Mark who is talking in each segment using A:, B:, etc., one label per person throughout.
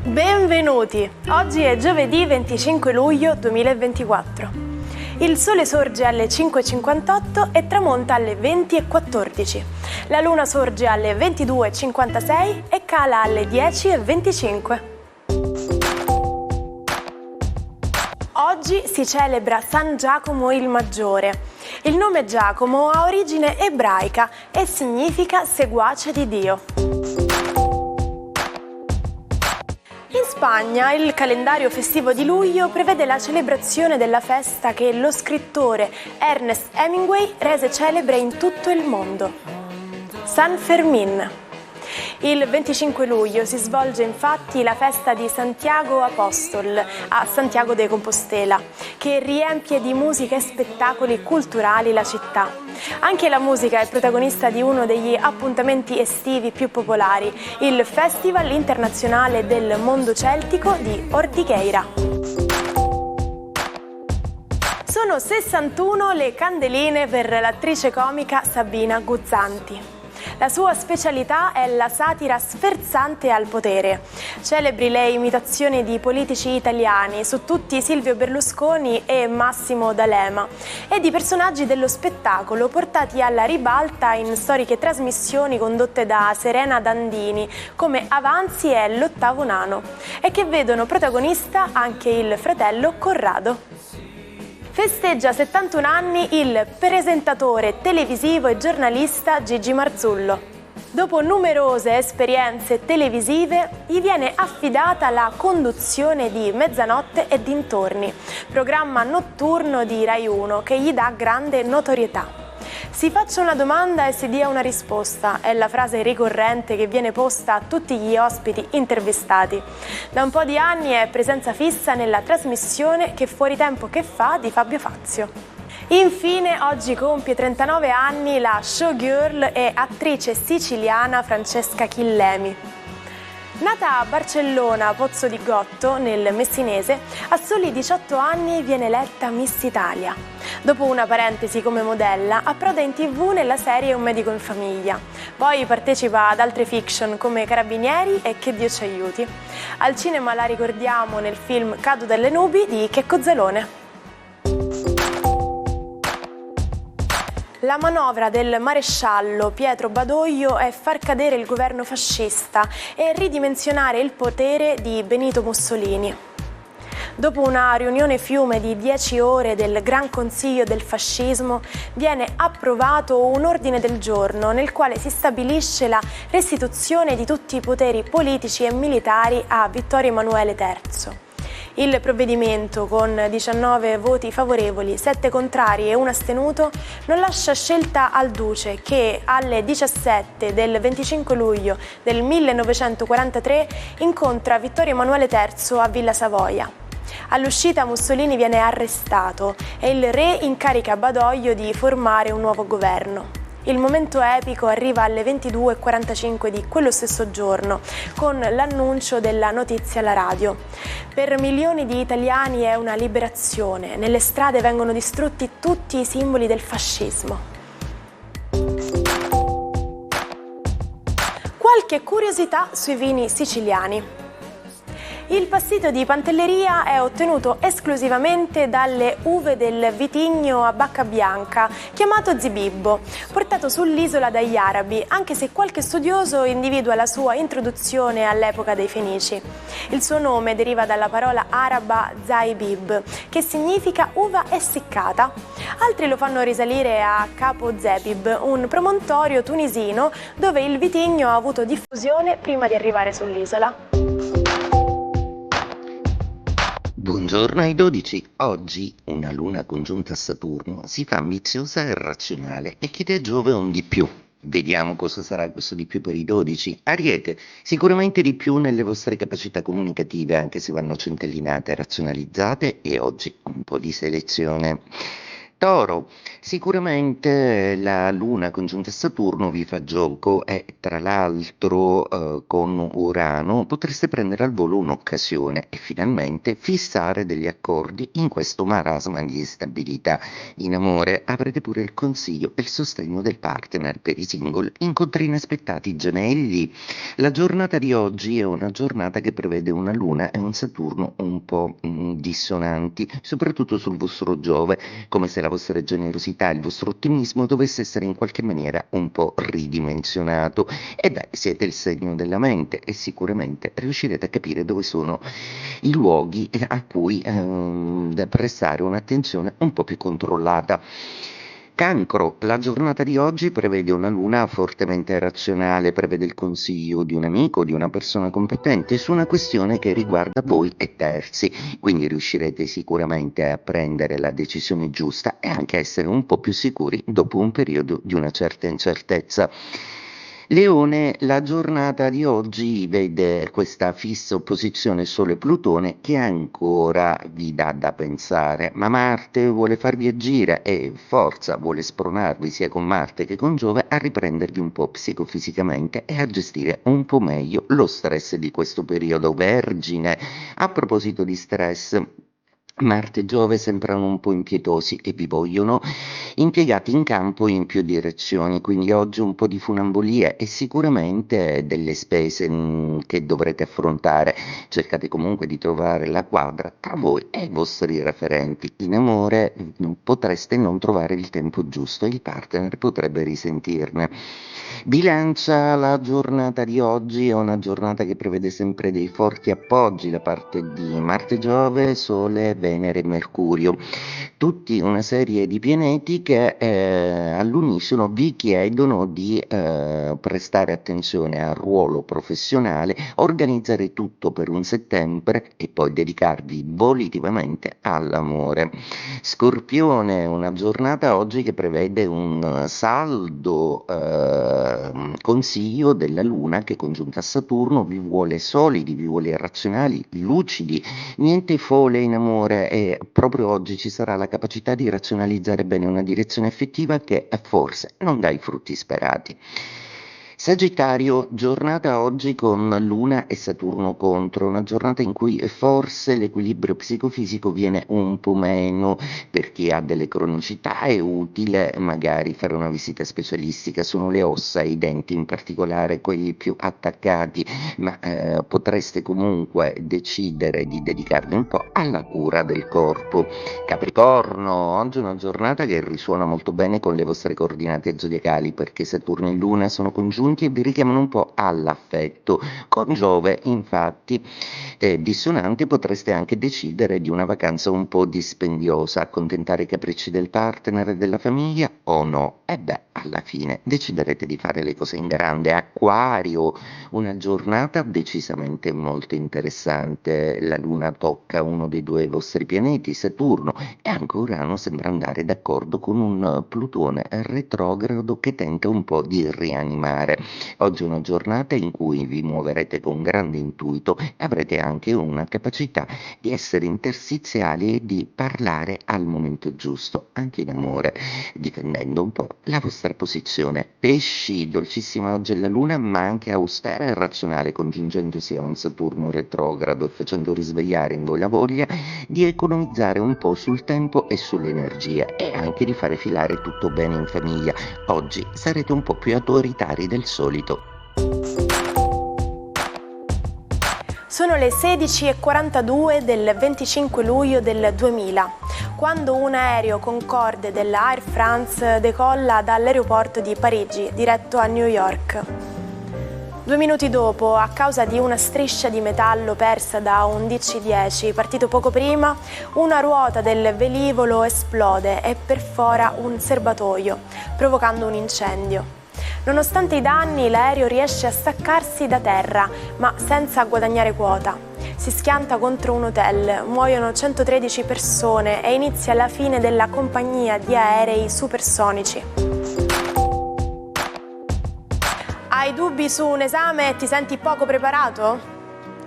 A: Benvenuti! Oggi è giovedì 25 luglio 2024. Il sole sorge alle 5.58 e tramonta alle 20.14. La luna sorge alle 22.56 e cala alle 10.25. Oggi si celebra San Giacomo il Maggiore. Il nome Giacomo ha origine ebraica e significa seguace di Dio. In Spagna il calendario festivo di luglio prevede la celebrazione della festa che lo scrittore Ernest Hemingway rese celebre in tutto il mondo: San Fermín. Il 25 luglio si svolge infatti la festa di Santiago Apóstol a Santiago de Compostela, che riempie di musica e spettacoli culturali la città. Anche la musica è protagonista di uno degli appuntamenti estivi più popolari, il Festival Internazionale del Mondo Celtico di Ortigueira. Sono 61 le candeline per l'attrice comica Sabina Guzzanti. La sua specialità è la satira sferzante al potere. Celebri le imitazioni di politici italiani, su tutti Silvio Berlusconi e Massimo D'Alema, e di personaggi dello spettacolo portati alla ribalta in storiche trasmissioni condotte da Serena Dandini, come Avanzi e L'Ottavo Nano, e che vedono protagonista anche il fratello Corrado. Festeggia 71 anni il presentatore televisivo e giornalista Gigi Marzullo. Dopo numerose esperienze televisive, gli viene affidata la conduzione di Mezzanotte e dintorni, programma notturno di Rai 1 che gli dà grande notorietà. Si faccia una domanda e si dia una risposta, è la frase ricorrente che viene posta a tutti gli ospiti intervistati. Da un po' di anni è presenza fissa nella trasmissione Che fuori tempo che fa di Fabio Fazio. Infine, oggi compie 39 anni la showgirl e attrice siciliana Francesca Chillemi. Nata a Barcellona, Pozzo di Gotto, nel Messinese, a soli 18 anni viene eletta Miss Italia. Dopo una parentesi come modella, approda in TV nella serie Un medico in famiglia. Poi partecipa ad altre fiction come Carabinieri e Che Dio ci aiuti. Al cinema la ricordiamo nel film Cado dalle nubi di Checco Zalone. La manovra del maresciallo Pietro Badoglio è far cadere il governo fascista e ridimensionare il potere di Benito Mussolini. Dopo una riunione fiume di 10 ore del Gran Consiglio del Fascismo, viene approvato un ordine del giorno nel quale si stabilisce la restituzione di tutti i poteri politici e militari a Vittorio Emanuele III. Il provvedimento, con 19 voti favorevoli, 7 contrari e 1 astenuto, non lascia scelta al Duce che alle 17 del 25 luglio del 1943 incontra Vittorio Emanuele III a Villa Savoia. All'uscita Mussolini viene arrestato e il re incarica Badoglio di formare un nuovo governo. Il momento epico arriva alle 22.45 di quello stesso giorno, con l'annuncio della notizia alla radio. Per milioni di italiani è una liberazione. Nelle strade vengono distrutti tutti i simboli del fascismo. Qualche curiosità sui vini siciliani. Il passito di Pantelleria è ottenuto esclusivamente dalle uve del vitigno a bacca bianca, chiamato Zibibbo, portato sull'isola dagli arabi, anche se qualche studioso individua la sua introduzione all'epoca dei Fenici. Il suo nome deriva dalla parola araba zaibib, che significa uva essiccata. Altri lo fanno risalire a Capo Zebib, un promontorio tunisino dove il vitigno ha avuto diffusione prima di arrivare sull'isola.
B: Buongiorno ai 12. Oggi una luna congiunta a Saturno si fa ambiziosa e razionale e chiede a Giove un di più. Vediamo cosa sarà questo di più per i 12. Ariete, sicuramente di più nelle vostre capacità comunicative, anche se vanno centellinate e razionalizzate, e oggi un po' di selezione. Toro, sicuramente la Luna congiunta Saturno vi fa gioco e tra l'altro con Urano potreste prendere al volo un'occasione e finalmente fissare degli accordi in questo marasma di instabilità. In amore avrete pure il consiglio e il sostegno del partner per i single, incontri inaspettati gemelli. La giornata di oggi è una giornata che prevede una Luna e un Saturno un po' dissonanti, soprattutto sul vostro Giove, come se la vostra generosità e il vostro ottimismo dovesse essere in qualche maniera un po' ridimensionato. E beh, siete il segno della mente e sicuramente riuscirete a capire dove sono i luoghi a cui da prestare un'attenzione un po' più controllata. Cancro, la giornata di oggi prevede una luna fortemente razionale, prevede il consiglio di un amico, di una persona competente su una questione che riguarda voi e terzi, quindi riuscirete sicuramente a prendere la decisione giusta e anche a essere un po' più sicuri dopo un periodo di una certa incertezza. Leone, la giornata di oggi vede questa fissa opposizione Sole-Plutone che ancora vi dà da pensare, ma Marte vuole farvi agire e forza vuole spronarvi sia con Marte che con Giove a riprendervi un po' psicofisicamente e a gestire un po' meglio lo stress di questo periodo. Vergine, a proposito di stress, Marte e Giove sembrano un po' impietosi e vi vogliono impiegati in campo in più direzioni, quindi oggi un po' di funambolia e sicuramente delle spese che dovrete affrontare. Cercate comunque di trovare la quadra tra voi e i vostri referenti. In amore potreste non trovare il tempo giusto e il partner potrebbe risentirne. Bilancia, la giornata di oggi è una giornata che prevede sempre dei forti appoggi da parte di Marte, Giove, Sole, Venere e Mercurio. Tutti una serie di pianeti che all'unisono vi chiedono di prestare attenzione al ruolo professionale, organizzare tutto per un settembre e poi dedicarvi volitivamente all'amore. Scorpione, una giornata oggi che prevede un saldo consiglio della Luna che congiunta a Saturno vi vuole solidi, vi vuole razionali, lucidi, niente folle in amore e proprio oggi ci sarà la capacità di razionalizzare bene una direzione effettiva che forse non dà i frutti sperati. Sagittario, giornata oggi con Luna e Saturno contro, una giornata in cui forse l'equilibrio psicofisico viene un po' meno, per chi ha delle cronicità è utile magari fare una visita specialistica, sono le ossa e i denti in particolare quelli più attaccati, ma potreste comunque decidere di dedicarvi un po' alla cura del corpo. Capricorno, oggi è una giornata che risuona molto bene con le vostre coordinate zodiacali perché Saturno e Luna sono congiunti e vi richiamano un po' all'affetto. Con Giove, infatti, dissonanti potreste anche decidere di una vacanza un po' dispendiosa, accontentare i capricci del partner e della famiglia o no? E beh, alla fine deciderete di fare le cose in grande. Acquario, una giornata decisamente molto interessante. La Luna tocca uno dei due vostri pianeti, Saturno, e anche Urano sembra andare d'accordo con un Plutone retrogrado che tenta un po' di rianimare. Oggi è una giornata in cui vi muoverete con grande intuito e avrete anche una capacità di essere interstiziali e di parlare al momento giusto, anche in amore, difendendo un po' la vostra posizione. Pesci, dolcissima oggi è la Luna, ma anche austera e razionale, congiungendosi a un Saturno retrogrado e facendo risvegliare in voi la voglia di economizzare un po' sul tempo e sull'energia e anche di fare filare tutto bene in famiglia. Oggi sarete un po' più autoritari del solito.
A: Sono le 16:42 del 25 luglio del 2000, quando un aereo Concorde della Air France decolla dall'aeroporto di Parigi, diretto a New York. 2 minuti dopo, a causa di una striscia di metallo persa da un DC-10 partito poco prima, una ruota del velivolo esplode e perfora un serbatoio, provocando un incendio. Nonostante i danni, l'aereo riesce a staccarsi da terra, ma senza guadagnare quota. Si schianta contro un hotel, muoiono 113 persone e inizia la fine della compagnia di aerei supersonici. Hai dubbi su un esame e ti senti poco preparato?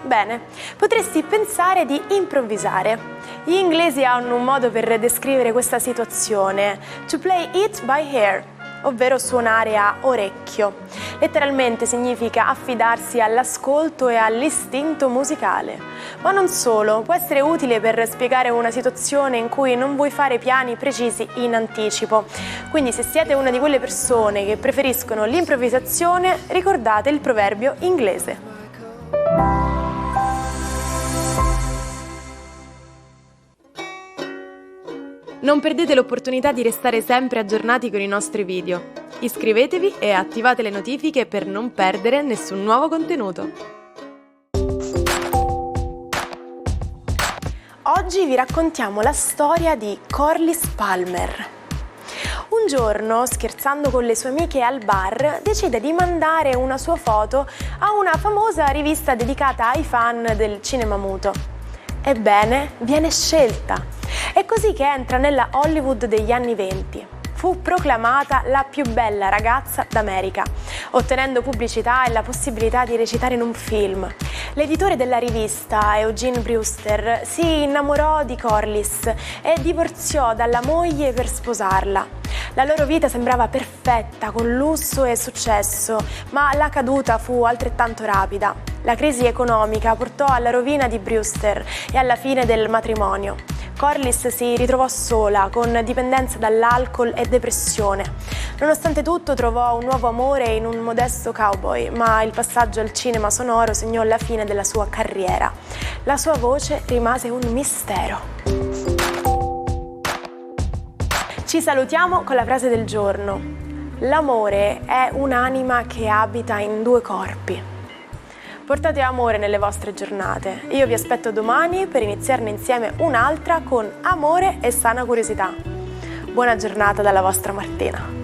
A: Bene, potresti pensare di improvvisare. Gli inglesi hanno un modo per descrivere questa situazione, to play it by ear, ovvero suonare a orecchio. Letteralmente significa affidarsi all'ascolto e all'istinto musicale. Ma non solo, può essere utile per spiegare una situazione in cui non vuoi fare piani precisi in anticipo. Quindi se siete una di quelle persone che preferiscono l'improvvisazione, ricordate il proverbio inglese. Non perdete l'opportunità di restare sempre aggiornati con i nostri video. Iscrivetevi e attivate le notifiche per non perdere nessun nuovo contenuto. Oggi vi raccontiamo la storia di Corliss Palmer. Un giorno, scherzando con le sue amiche al bar, decide di mandare una sua foto a una famosa rivista dedicata ai fan del cinema muto. Ebbene, viene scelta. È così che entra nella Hollywood degli anni '20. Fu proclamata la più bella ragazza d'America, ottenendo pubblicità e la possibilità di recitare in un film. L'editore della rivista, Eugene Brewster, si innamorò di Corliss e divorziò dalla moglie per sposarla. La loro vita sembrava perfetta, con lusso e successo, ma la caduta fu altrettanto rapida. La crisi economica portò alla rovina di Brewster e alla fine del matrimonio. Corliss si ritrovò sola, con dipendenza dall'alcol e depressione. Nonostante tutto trovò un nuovo amore in un modesto cowboy, ma il passaggio al cinema sonoro segnò la fine della sua carriera. La sua voce rimase un mistero. Ci salutiamo con la frase del giorno. L'amore è un'anima che abita in due corpi. Portate amore nelle vostre giornate. Io vi aspetto domani per iniziarne insieme un'altra con amore e sana curiosità. Buona giornata dalla vostra Martina.